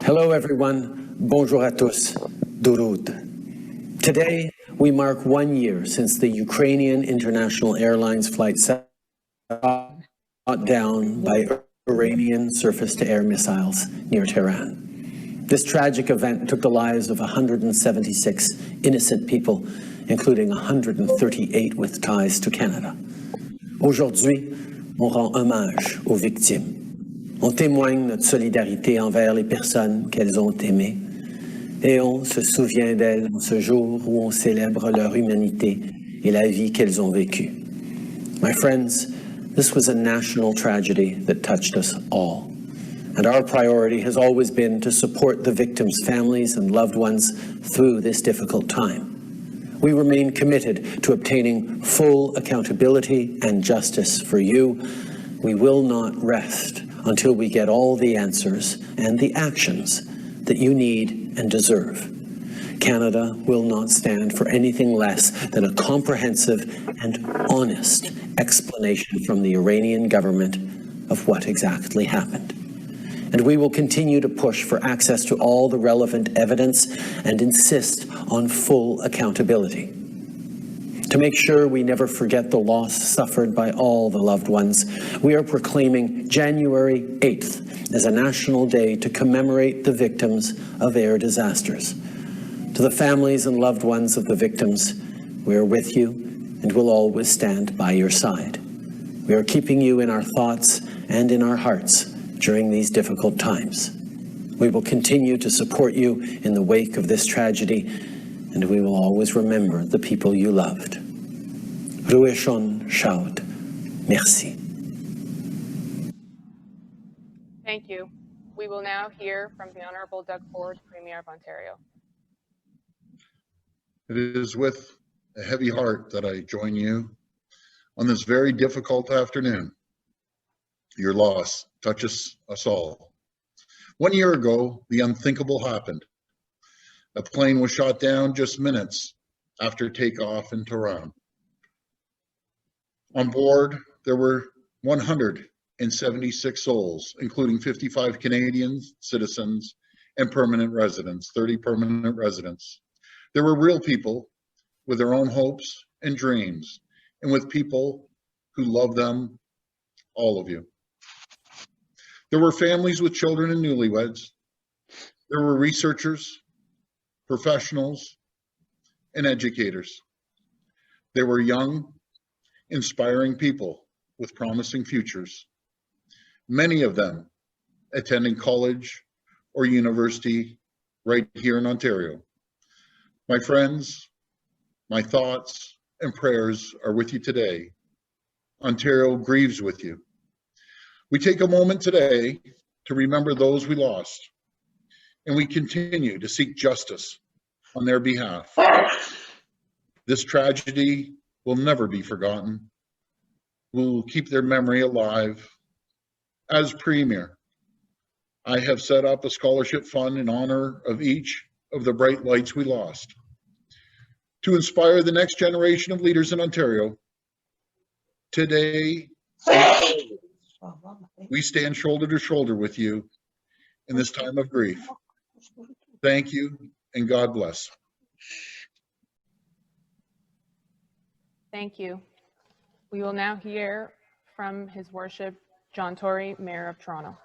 Hello everyone, bonjour à tous, durud. Today, we mark 1 year since the Ukrainian International Airlines Flight 7 shot down by Iranian surface-to-air missiles near Tehran. This tragic event took the lives of 176 innocent people, including 138 with ties to Canada. Aujourd'hui, on rend hommage aux victimes. On témoigne notre solidarité envers les personnes qu'elles ont aimées et on se souvient d'elles en ce jour où on célèbre leur humanité et la vie qu'elles ont vécue. My friends, this was a national tragedy that touched us all. And our priority has always been to support the victims' families and loved ones through this difficult time. We remain committed to obtaining full accountability and justice for you. We will not rest until we get all the answers and the actions that you need and deserve. Canada will not stand for anything less than a comprehensive and honest explanation from the Iranian government of what exactly happened. And we will continue to push for access to all the relevant evidence and insist on full accountability. To make sure we never forget the loss suffered by all the loved ones, we are proclaiming January 8th as a national day to commemorate the victims of air disasters. To the families and loved ones of the victims, we are with you and will always stand by your side. We are keeping you in our thoughts and in our hearts during these difficult times. We will continue to support you in the wake of this tragedy, and we will always remember the people you loved. Rueshon Shaud. Merci. Thank you. We will now hear from the Honourable Doug Ford, Premier of Ontario. It is with a heavy heart that I join you on this very difficult afternoon. Your loss touches us all. 1 year ago, the unthinkable happened. A plane was shot down just minutes after takeoff in Tehran. On board, there were 176 souls, including 55 Canadian citizens and permanent residents, 30 permanent residents. There were real people with their own hopes and dreams, and with people who love them, all of you. There were families with children and newlyweds. There were researchers, professionals, and educators. They were young, inspiring people with promising futures. Many of them attending college or university right here in Ontario. My friends, my thoughts and prayers are with you today. Ontario grieves with you. We take a moment today to remember those we lost, and we continue to seek justice on their behalf. This tragedy will never be forgotten. We will keep their memory alive. As Premier, I have set up a scholarship fund in honor of each of the bright lights we lost. To inspire the next generation of leaders in Ontario, today, we stand shoulder to shoulder with you in this time of grief. Thank you, and God bless. Thank you. We will now hear from His Worship John Tory, Mayor of Toronto.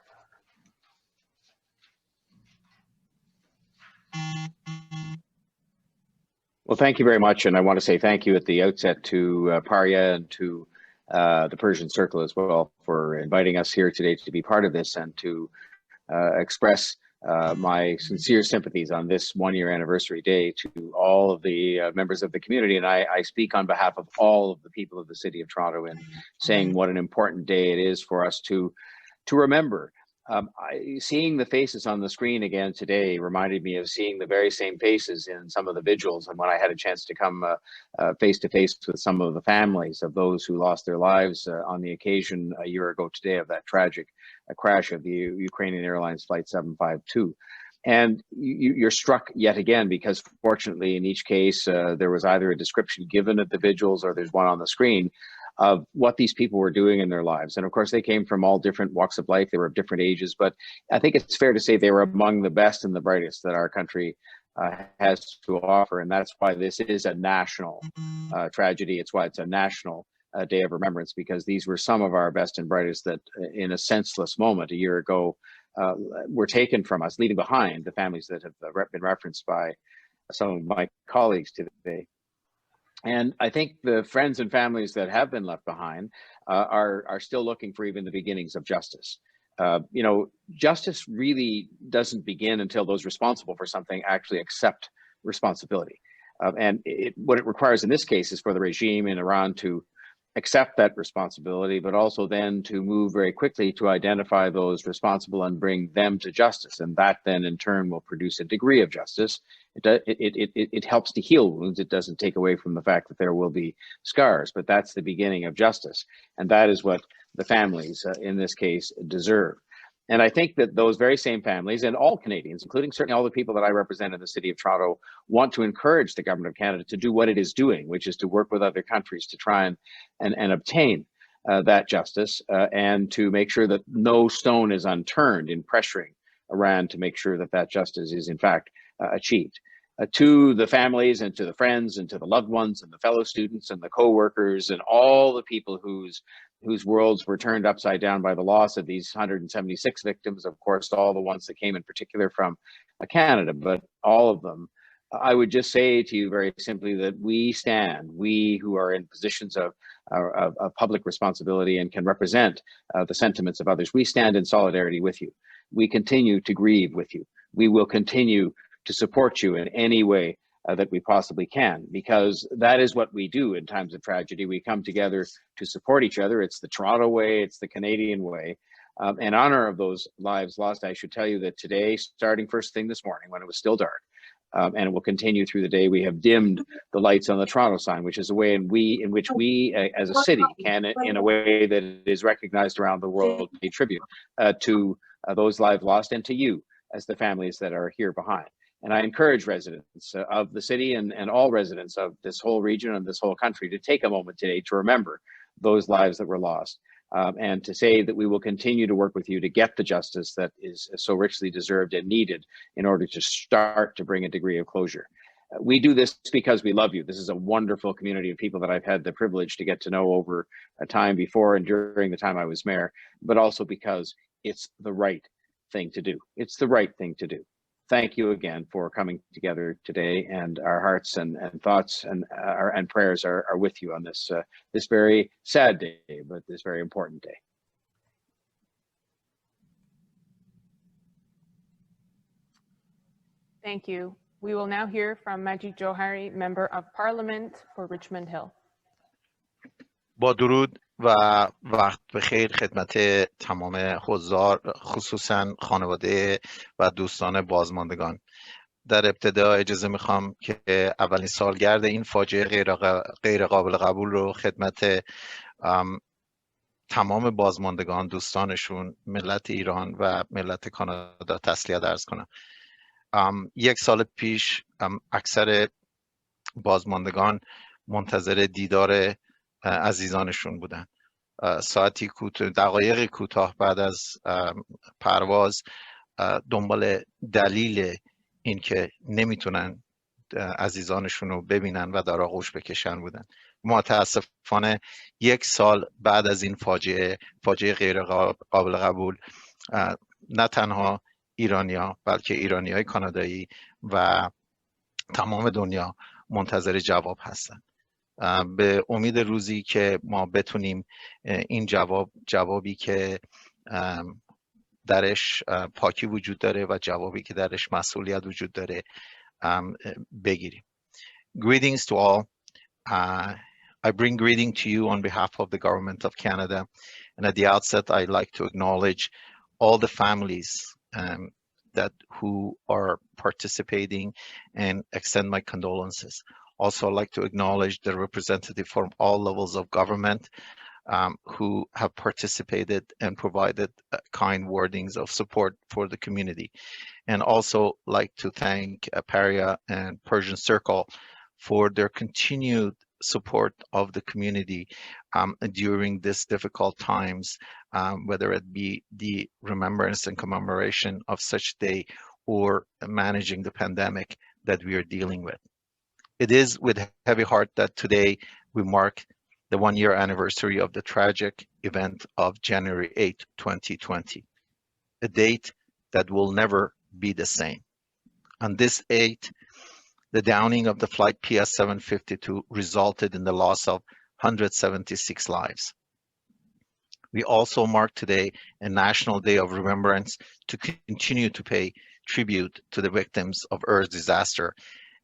Well, thank you very much, and I want to say thank you at the outset to Parya and to the Persian Circle as well for inviting us here today to be part of this and to express my sincere sympathies on this 1 year anniversary day to all of the members of the community. And I speak on behalf of all of the people of the City of Toronto in saying what an important day it is for us to remember. Seeing the faces on the screen again today reminded me of seeing the very same faces in some of the vigils, and when I had a chance to come face to face with some of the families of those who lost their lives on the occasion a year ago today of that tragic crash of the Ukrainian Airlines Flight 752. And you're struck yet again because fortunately in each case there was either a description given at the vigils or there's one on the screen of what these people were doing in their lives. And of course, they came from all different walks of life. They were of different ages, but I think it's fair to say they were among the best and the brightest that our country has to offer. And that's why this is a national tragedy. It's why it's a national day of remembrance, because these were some of our best and brightest that in a senseless moment a year ago were taken from us, leaving behind the families that have been referenced by some of my colleagues today. And I think the friends and families that have been left behind are still looking for even the beginnings of justice. You know, justice really doesn't begin until those responsible for something actually accept responsibility. And what it requires in this case is for the regime in Iran to accept that responsibility, but also then to move very quickly to identify those responsible and bring them to justice. And that then in turn will produce a degree of justice. It helps to heal wounds. It doesn't take away from the fact that there will be scars, but that's the beginning of justice. And that is what the families in this case deserve. And I think that those very same families and all Canadians, including certainly all the people that I represent in the city of Toronto, want to encourage the government of Canada to do what it is doing, which is to work with other countries to try and obtain that justice and to make sure that no stone is unturned in pressuring Iran to make sure that that justice is in fact achieved. To the families and to the friends and to the loved ones and the fellow students and the co-workers and all the people whose worlds were turned upside down by the loss of these 176 victims, of course, all the ones that came in particular from Canada, but all of them. I would just say to you very simply that we who are in positions of public responsibility and can represent the sentiments of others, we stand in solidarity with you. We continue to grieve with you. We will continue to support you in any way that we possibly can, because that is what we do in times of tragedy. We come together to support each other. It's the Toronto way, it's the Canadian way. In honor of those lives lost, I should tell you that today, starting first thing this morning when it was still dark, and it will continue through the day, we have dimmed the lights on the Toronto sign, which is a way in which we as a city can, in a way that is recognized around the world, pay tribute to those lives lost and to you as the families that are here behind. And I encourage residents of the city and all residents of this whole region and this whole country to take a moment today to remember those lives that were lost and to say that we will continue to work with you to get the justice that is so richly deserved and needed in order to start to bring a degree of closure. We do this because we love you. This is a wonderful community of people that I've had the privilege to get to know over a time before and during the time I was mayor, but also because it's the right thing to do. It's the right thing to do. Thank you again for coming together today, and our hearts and thoughts and prayers are with you on this this very sad day, but this very important day. Thank you. We will now hear from Majid Johari, Member of Parliament for Richmond Hill. با درود و وقت بخیر خدمت تمام حضار، خصوصا خانواده و دوستان بازماندگان. در ابتدا اجازه میخوام که اولین سالگرد این فاجعه غیر قابل قبول رو خدمت تمام بازماندگان، دوستانشون، ملت ایران و ملت کانادا تسلیت عرض کنم. یک سال پیش اکثر بازماندگان منتظر دیدار عزیزانشون بودن. ساعتی کوتاه، دقایق کوتاه بعد از پرواز دنبال دلیل این که نمیتونن عزیزانشون رو ببینن و در آغوش بکشن بودن. متاسفانه یک سال بعد از این فاجعه غیر قابل قبول، نه تنها ایرانیا بلکه ایرانیای کانادایی و تمام دنیا منتظر جواب هستن. به امید روزی که ما بتونیم این جوابی که درش پاکی وجود داره و جوابی که درش مسئولیت وجود داره بگیریم. Greetings to all. I bring greeting to you on behalf of the government of Canada, and at the outset I'd like to acknowledge all the families who are participating and extend my condolences. Also, I'd like to acknowledge the representative from all levels of government who have participated and provided kind wordings of support for the community. And also like to thank Parya and Persian Circle for their continued support of the community during these difficult times, whether it be the remembrance and commemoration of such day or managing the pandemic that we are dealing with. It is with heavy heart that today we mark the 1-year anniversary of the tragic event of January 8, 2020, a date that will never be the same. On this 8, the downing of the Flight PS752 resulted in the loss of 176 lives. We also mark today a National Day of Remembrance to continue to pay tribute to the victims of Earth disaster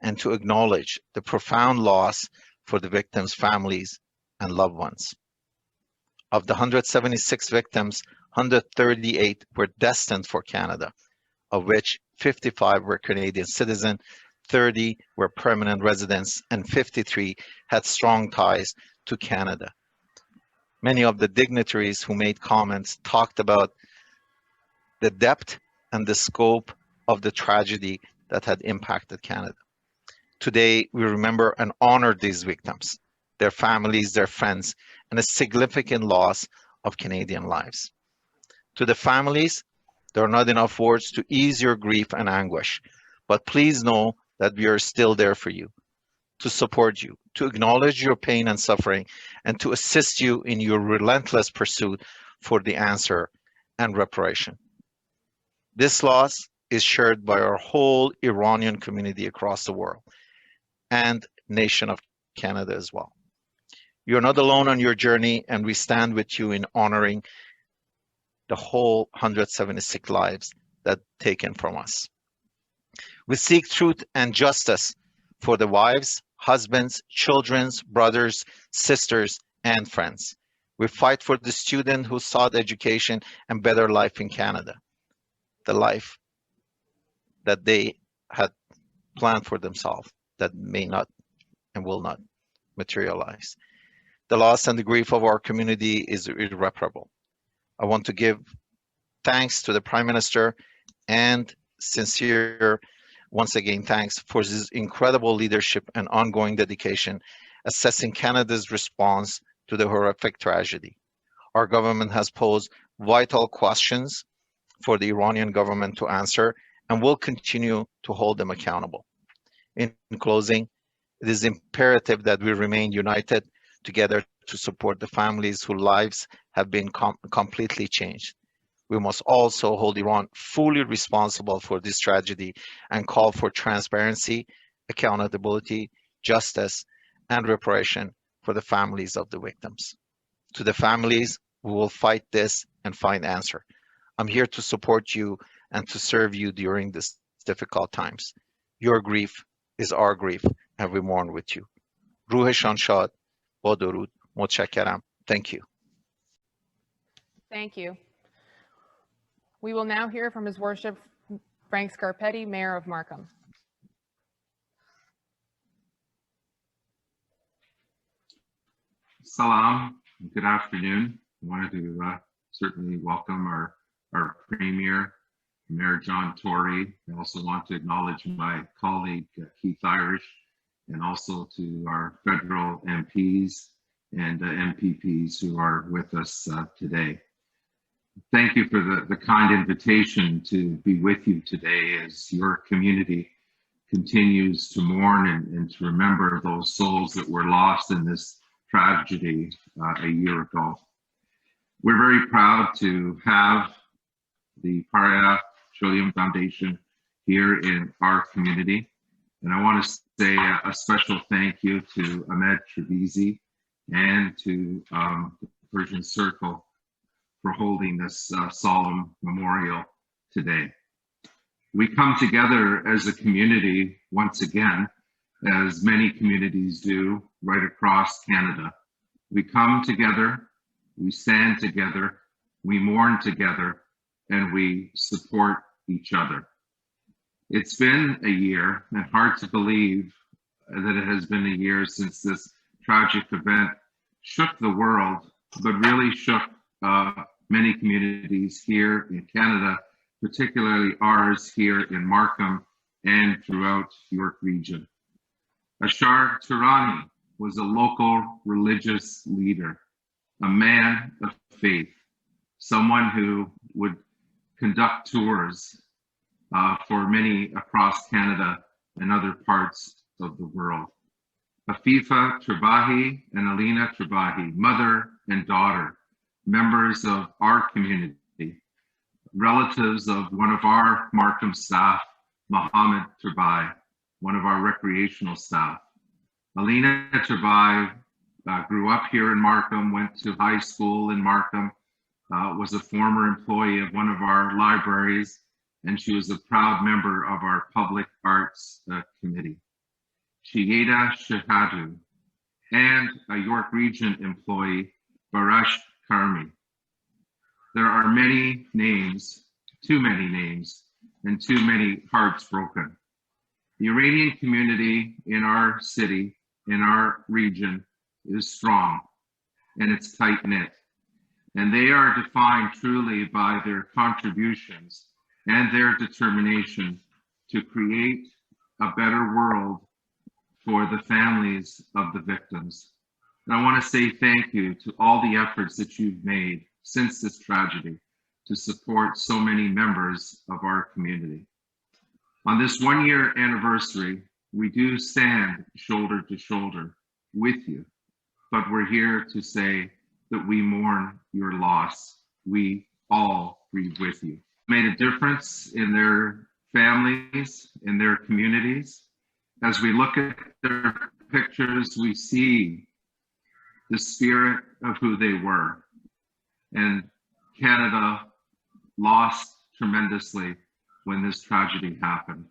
and to acknowledge the profound loss for the victims' families and loved ones. Of the 176 victims, 138 were destined for Canada, of which 55 were Canadian citizens, 30 were permanent residents, and 53 had strong ties to Canada. Many of the dignitaries who made comments talked about the depth and the scope of the tragedy that had impacted Canada. Today, we remember and honor these victims, their families, their friends, and a significant loss of Canadian lives. To the families, there are not enough words to ease your grief and anguish, but please know that we are still there for you, to support you, to acknowledge your pain and suffering, and to assist you in your relentless pursuit for the answer and reparation. This loss is shared by our whole Iranian community across the world and nation of Canada as well. You're not alone on your journey, and we stand with you in honoring the whole 176 lives that taken from us. We seek truth and justice for the wives, husbands, children, brothers, sisters, and friends. We fight for the student who sought education and better life in Canada, the life that they had planned for themselves that may not and will not materialize. The loss and the grief of our community is irreparable. I want to give thanks to the Prime Minister and sincere, once again, thanks for his incredible leadership and ongoing dedication, assessing Canada's response to the horrific tragedy. Our government has posed vital questions for the Iranian government to answer and will continue to hold them accountable. In closing, it is imperative that we remain united together to support the families whose lives have been completely changed. We must also hold Iran fully responsible for this tragedy and call for transparency, accountability, justice, and reparation for the families of the victims. To the families, we will fight this and find answer. I'm here to support you and to serve you during these difficult times. Your grief is our grief, and we mourn with you. روحشان شاد. با درود. متشکرم. Thank you. Thank you. We will now hear from His Worship Frank Scarpetti, Mayor of Markham. Salam, good afternoon. I wanted to certainly welcome our Premier, Mayor John Tory. I also want to acknowledge my colleague, Keith Irish, and also to our federal MPs and MPPs who are with us today. Thank you for the kind invitation to be with you today as your community continues to mourn and to remember those souls that were lost in this tragedy a year ago. We're very proud to have the Parya Trillium Foundation here in our community. And I want to say a special thank you to Ahmed Trevizi and to the Persian Circle for holding this solemn memorial today. We come together as a community once again, as many communities do right across Canada. We come together, we stand together, we mourn together, and we support each other. It's been a year, and hard to believe that it has been a year since this tragic event shook the world, but really shook many communities here in Canada, particularly ours here in Markham and throughout York region. Ashar Turani was a local religious leader, a man of faith, someone who would conduct tours for many across Canada and other parts of the world. Afifa Trabahi and Alina Trabahi, mother and daughter, members of our community, relatives of one of our Markham staff, Mohammed Trabai, one of our recreational staff. Alina Trabai grew up here in Markham, went to high school in Markham, was a former employee of one of our libraries, and she was a proud member of our Public Arts Committee. Shieda Shahadu, and a York Region employee, Barash Karmi. There are many names, too many names, and too many hearts broken. The Iranian community in our city, in our region, is strong, and it's tight-knit. And they are defined truly by their contributions and their determination to create a better world for the families of the victims. And I want to say thank you to all the efforts that you've made since this tragedy to support so many members of our community. On this one-year anniversary, we do stand shoulder to shoulder with you, but we're here to say that we mourn your loss. We all grieve with you. Made a difference in their families, in their communities. As we look at their pictures, we see the spirit of who they were. And Canada lost tremendously when this tragedy happened.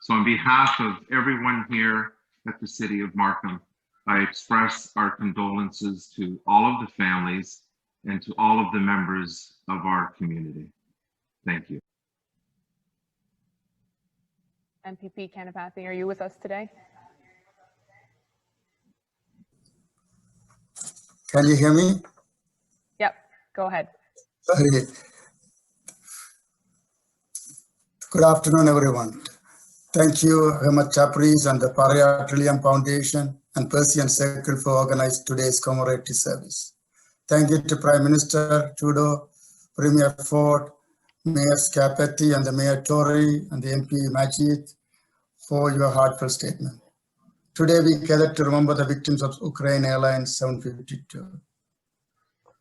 So on behalf of everyone here at the City of Markham, I express our condolences to all of the families and to all of the members of our community. Thank you. MPP Kanapathy, are you with us today? Can you hear me? Yep, go ahead. Sorry. Good afternoon, everyone. Thank you, Ahmed Chapris and the Parya Trillium Foundation and Persian Circle for organizing today's commemorative service. Thank you to Prime Minister Trudeau, Premier Ford, Mayor Scapetti and the Mayor Tory and the MP Majid for your heartfelt statement. Today we gather to remember the victims of Ukraine Airlines 752.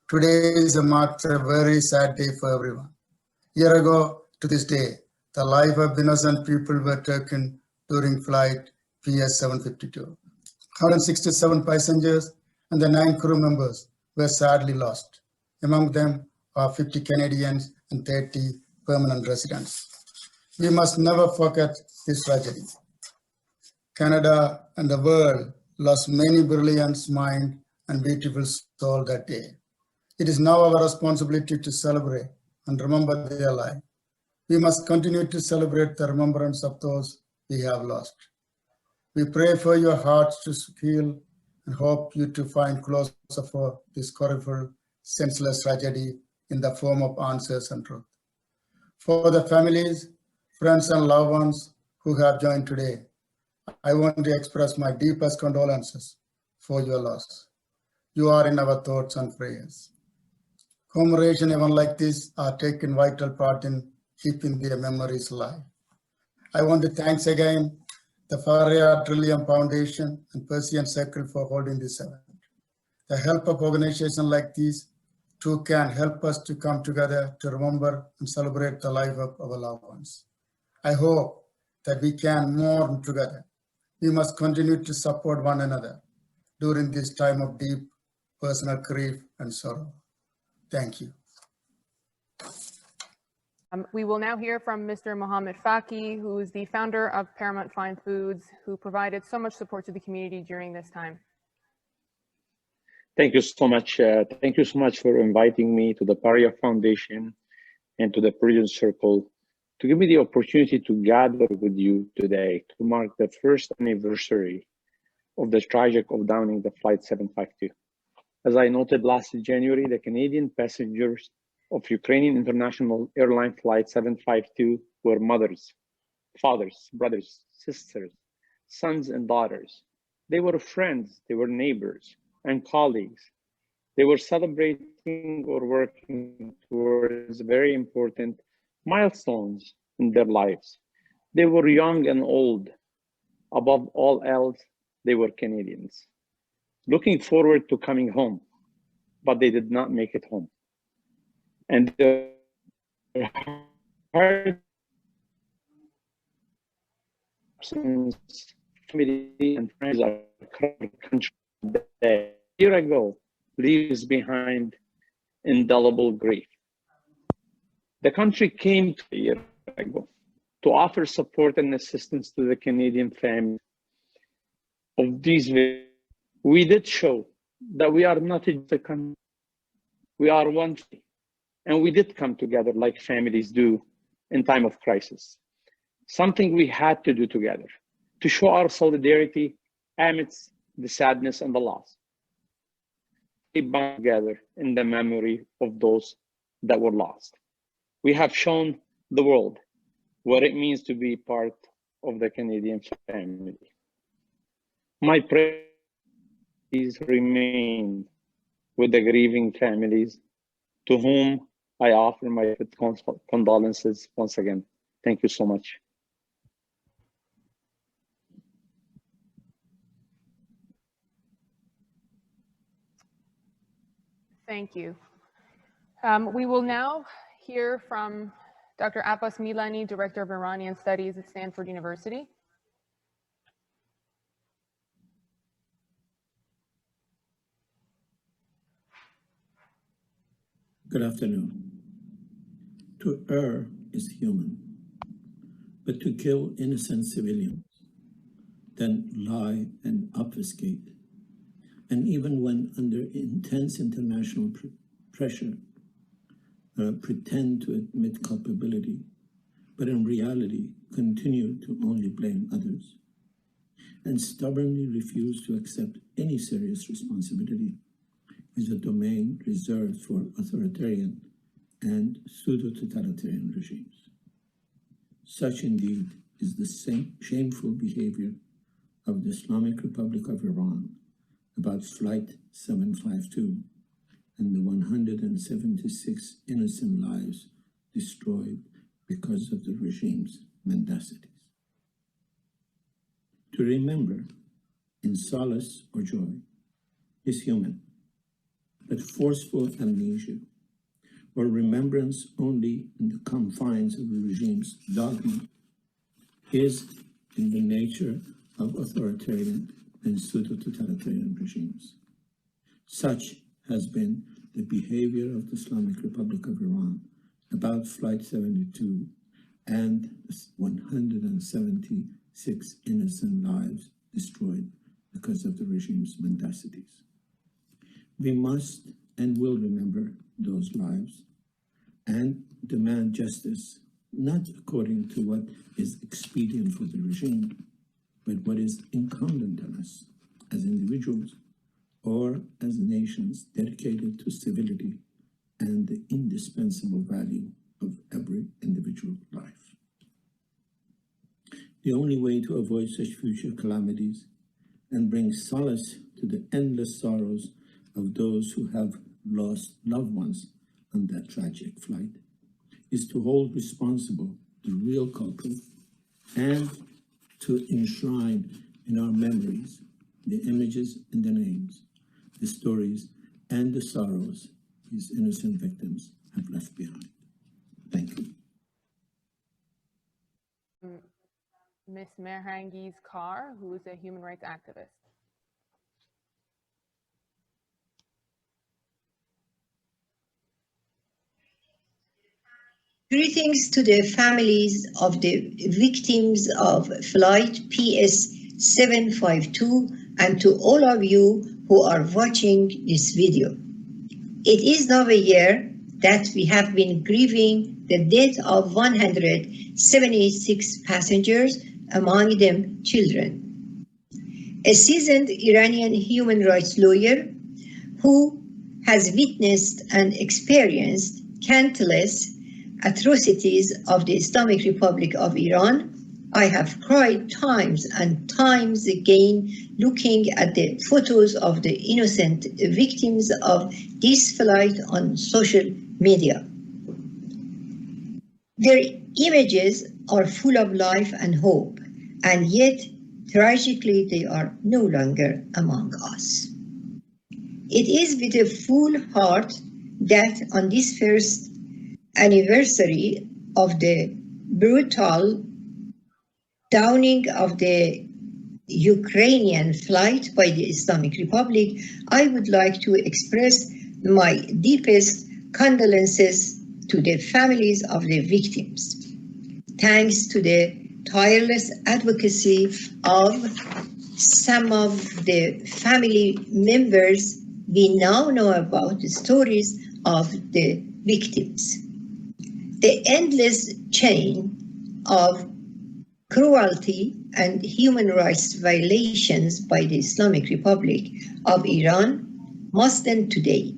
Today marks a very sad day for everyone. A year ago to this day, the life of innocent people were taken during Flight PS752. 167 passengers and the 9 crew members were sadly lost. Among them are 50 Canadians and 30 permanent residents. We must never forget this tragedy. Canada and the world lost many brilliant minds and beautiful souls that day. It is now our responsibility to celebrate and remember their life. We must continue to celebrate the remembrance of those we have lost. We pray for your hearts to heal and hope you to find closure for this horrible, senseless tragedy in the form of answers and truth. For the families, friends, and loved ones who have joined today, I want to express my deepest condolences for your loss. You are in our thoughts and prayers. Commemoration events like this are taking vital part in keeping their memories alive. I want to thank again the Parya Trillium Foundation and Persian Circle for holding this event. The help of organizations like these too can help us to come together to remember and celebrate the life of our loved ones. I hope that we can mourn together. We must continue to support one another during this time of deep personal grief and sorrow. Thank you. We will now hear from Mr. Mohammed Faki, who is the founder of Paramount Fine Foods, who provided so much support to the community during this time. Thank you so much. Thank you so much for inviting me to the Parya Foundation and to the Parya Circle to give me the opportunity to gather with you today to mark the first anniversary of the tragic of downing the Flight 752. As I noted last January, the Canadian passengers of Ukrainian International Airline Flight 752 were mothers, fathers, brothers, sisters, sons, and daughters, They were friends, they were neighbors and colleagues. They were celebrating or working towards very important milestones in their lives. They were young and old. Above all else, they were Canadians, looking forward to coming home, but they did not make it home. And their heart family and friends are country that a year ago leaves behind indelible grief. The country came a year ago to offer support and assistance to the Canadian family of these victims. We did show that we are not just a country, we are one thing, and we did come together like families do in time of crisis. Something we had to do together to show our solidarity amidst the sadness and the loss. We bound together in the memory of those that were lost. We have shown the world what it means to be part of the Canadian family. My prayers remain with the grieving families, to whom I offer my condolences once again. Thank you so much. Thank you. We will now hear from Dr. Abbas Milani, Director of Iranian Studies at Stanford University. Good afternoon. To err is human, but to kill innocent civilians, then lie and obfuscate, and even when under intense international pressure, pretend to admit culpability, but in reality continue to only blame others, and stubbornly refuse to accept any serious responsibility, is a domain reserved for authoritarian and pseudo-totalitarian regimes. Such indeed is the same shameful behavior of the Islamic Republic of Iran about Flight 752 and the 176 innocent lives destroyed because of the regime's mendacities. To remember, in solace or joy, is human, but forceful amnesia or remembrance only in the confines of the regime's dogma is in the nature of authoritarian and pseudo-totalitarian regimes. Such has been the behavior of the Islamic Republic of Iran about Flight 72 and 176 innocent lives destroyed because of the regime's mendacities. We must and will remember those lives and demand justice, not according to what is expedient for the regime, but what is incumbent on us as individuals or as nations dedicated to civility and the indispensable value of every individual life. The only way to avoid such future calamities and bring solace to the endless sorrows of those who have lost loved ones on that tragic flight is to hold responsible the real culprit and to enshrine in our memories the images and the names, the stories and the sorrows these innocent victims have left behind. Thank you. Ms. Mehrhangiz Kar, who is a human rights activist. Greetings to the families of the victims of Flight PS752 and to all of you who are watching this video. It is now a year that we have been grieving the death of 176 passengers, among them children. A seasoned Iranian human rights lawyer who has witnessed and experienced countless atrocities of the Islamic Republic of Iran I have cried times and times again looking at the photos of the innocent victims of this flight on social media. Their images are full of life and hope, and yet tragically they are no longer among us. It is with a full heart that on this first anniversary of the brutal downing of the Ukrainian flight by the Islamic Republic, I would like to express my deepest condolences to the families of the victims. Thanks to the tireless advocacy of some of the family members, we now know about the stories of the victims. The endless chain of cruelty and human rights violations by the Islamic Republic of Iran must end today,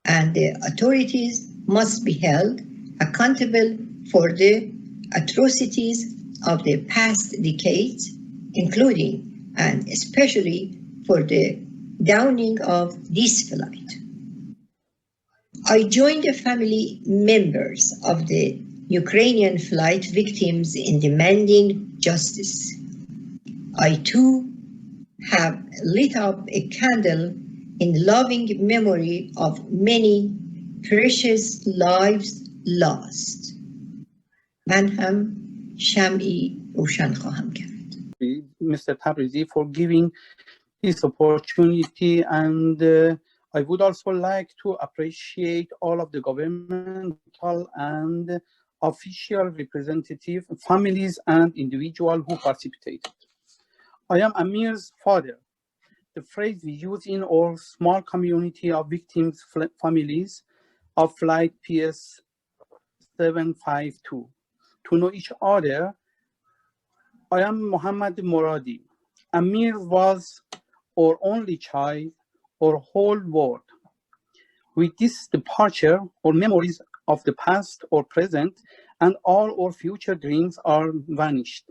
and the authorities must be held accountable for the atrocities of the past decades, including and especially for the downing of this flight. I joined the family members of the Ukrainian flight victims in demanding justice. I too have lit up a candle in loving memory of many precious lives lost. من هم شمعی روشن خواهم کرد. Mr. Tabrizi, for giving this opportunity, and I would also like to appreciate all of the governmental and official representative families and individuals who participated. I am Amir's father. The phrase we use in our small community of victims' families of Flight PS752. To know each other, I am Muhammad Moradi. Amir was our only child, our whole world. With this departure, our memories of the past or present and all our future dreams are vanished.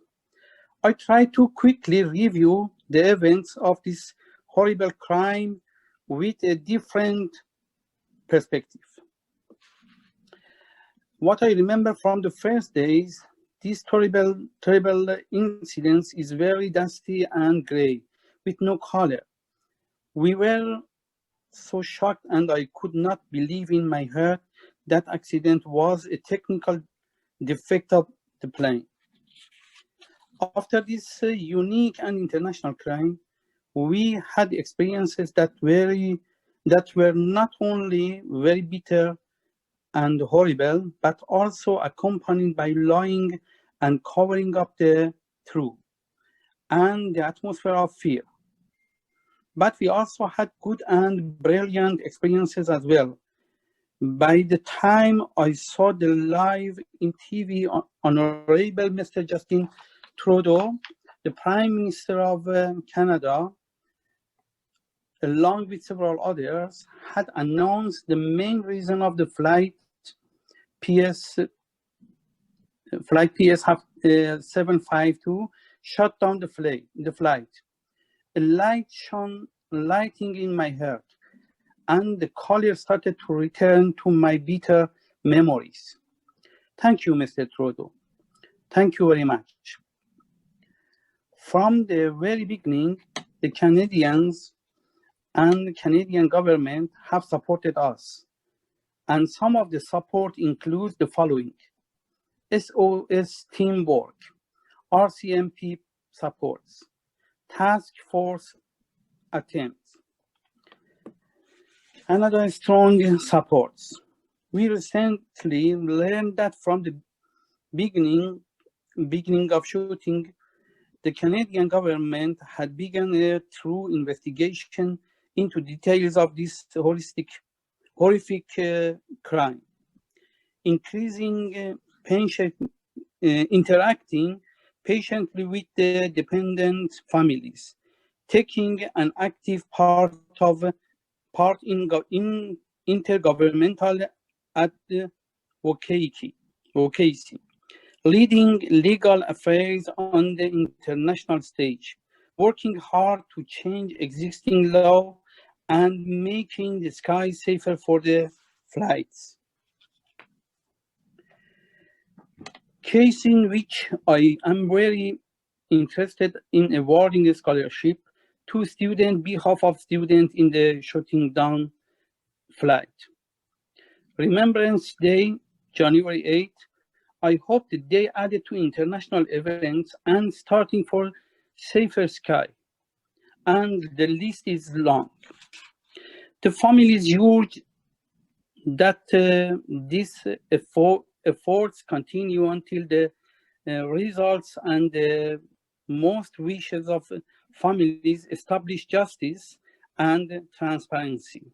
I try to quickly review the events of this horrible crime with a different perspective. What I remember from the first days, this terrible incident is very dusty and gray, with no color. We were so shocked, and I could not believe in my heart that accident was a technical defect of the plane. After this unique and international crime, we had experiences that were not only very bitter and horrible, but also accompanied by lying and covering up the truth and the atmosphere of fear. But we also had good and brilliant experiences as well. By the time I saw the live in TV, Honorable Mr. Justin Trudeau, the Prime Minister of Canada, along with several others, had announced the main reason of the Flight PS752 shut down the flight. A light shone lighting in my heart, and the color started to return to my bitter memories. Thank you, Mr. Trudeau. Thank you very much. From the very beginning, the Canadians and the Canadian government have supported us. And some of the support includes the following: SOS teamwork, RCMP supports, task force attempts, another strong supports. We recently learned that from the beginning of shooting, the Canadian government had begun a thorough investigation into details of this horrific crime, increasing interacting patiently with the dependent families, taking an active part in intergovernmental advocacy, leading legal affairs on the international stage, working hard to change existing law and making the sky safer for the flights. Case in which I am very interested in awarding a scholarship to students, behalf of students in the shutting down flight. Remembrance Day, January 8th, I hope the day added to international events and starting for safer sky. And the list is long. The families urge that these efforts continue until the results and the most wishes of families establish justice and transparency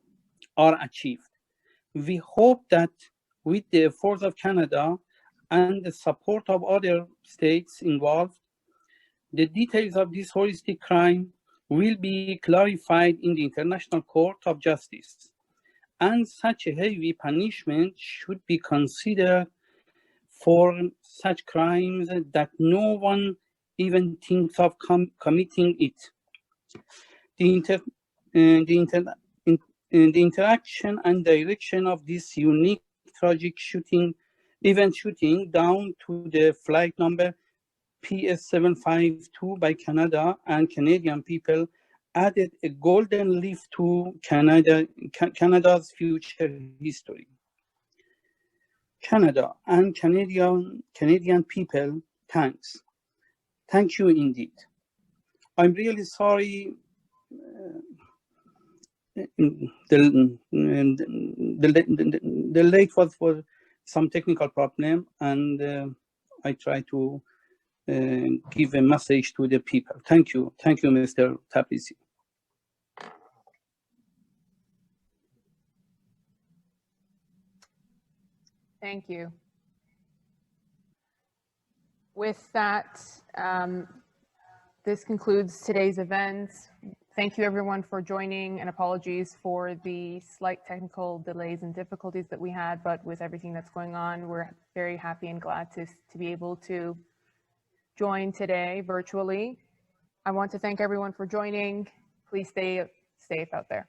are achieved. We hope that with the efforts of Canada and the support of other states involved, the details of this horrific crime will be clarified in the International Court of Justice, and such a heavy punishment should be considered for such crimes that no one even thinks of committing it. The interaction and direction of this unique tragic event shooting down to the flight number PS752 by Canada and Canadian people added a golden leaf to Canada's future history. Canada and Canadian people, thanks. Thank you indeed. I'm really sorry the late was for some technical problem, and I try to give a message to the people. Thank you, Mr. Tabrizi. Thank you. With that, this concludes today's event. Thank you everyone for joining, and apologies for the slight technical delays and difficulties that we had, but with everything that's going on, we're very happy and glad to be able to join today virtually. I want to thank everyone for joining. Please stay safe out there.